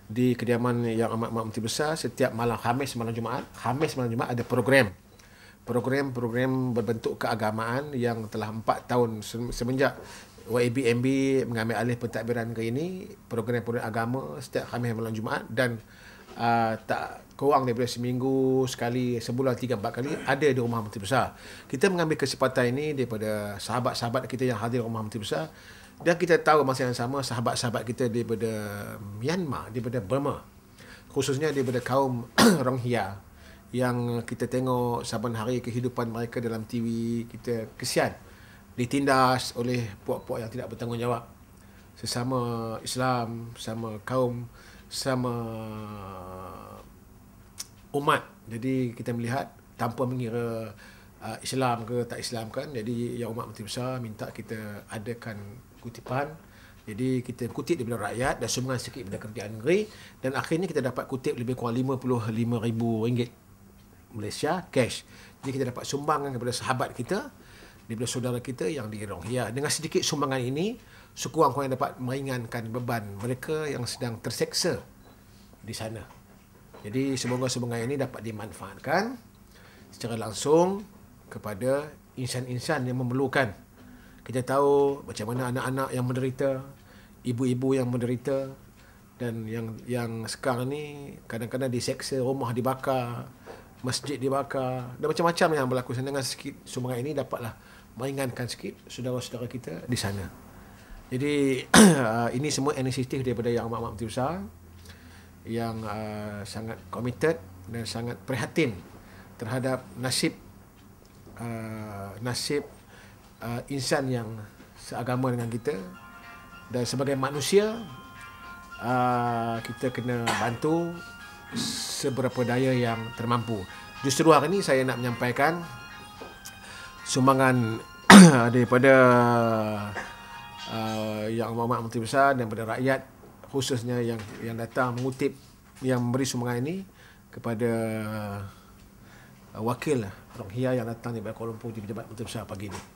di kediaman Yang Amat Menteri Besar setiap malam Khamis malam Jumaat ada program berbentuk keagamaan yang telah 4 tahun semenjak YABMB mengambil alih pentadbiran ke ini. Program-program agama setiap Khamis malam Jumaat, dan tak kurang daripada seminggu sekali, sebulan 3-4 kali ada di Rumah Menteri Besar. Kita mengambil kesempatan ini daripada sahabat-sahabat kita yang hadir di Rumah Menteri Besar, dan kita tahu masa yang sama sahabat-sahabat kita daripada Myanmar, daripada Burma, khususnya daripada kaum Rohingya, yang kita tengok saban hari kehidupan mereka dalam TV, kita kesian ditindas oleh puak-puak yang tidak bertanggungjawab. Sesama Islam, sama kaum, sama umat. Jadi kita melihat tanpa mengira Islam ke tak Islam kan. Jadi Yang Amat Menteri Besar minta kita adakan kutipan. Jadi kita kutip daripada rakyat dan sumbangan sikit daripada kerajaan negeri, dan akhirnya kita dapat kutip lebih kurang RM55,000 Malaysia cash. Jadi kita dapat sumbangan daripada sahabat kita, daripada saudara kita yang di Rohingya. Dengan sedikit sumbangan ini, sekurang-kurangnya dapat meringankan beban mereka yang sedang terseksa di sana. Jadi semoga sumbangan ini dapat dimanfaatkan secara langsung kepada insan-insan yang memerlukan. Kita tahu macam mana anak-anak yang menderita, ibu-ibu yang menderita, dan yang sekarang ni kadang-kadang diseksa, rumah dibakar, masjid dibakar, dan macam-macam yang berlaku. Dengan sikit sumbangan ini dapatlah meringankan sikit saudara-saudara kita di sana. Jadi ini semua inisiatif daripada Yang Amat Menteri Besar yang sangat committed dan sangat prihatin terhadap nasib insan yang seagama dengan kita, dan sebagai manusia kita kena bantu seberapa daya yang termampu. Justru hari ini saya nak menyampaikan sumbangan daripada Yang Amat Menteri Besar dan daripada rakyat, khususnya yang datang mengutip, yang memberi sumbangan ini kepada wakil Rohingya yang datang daripada Kuala Lumpur di Pejabat Menteri Besar pagi ini.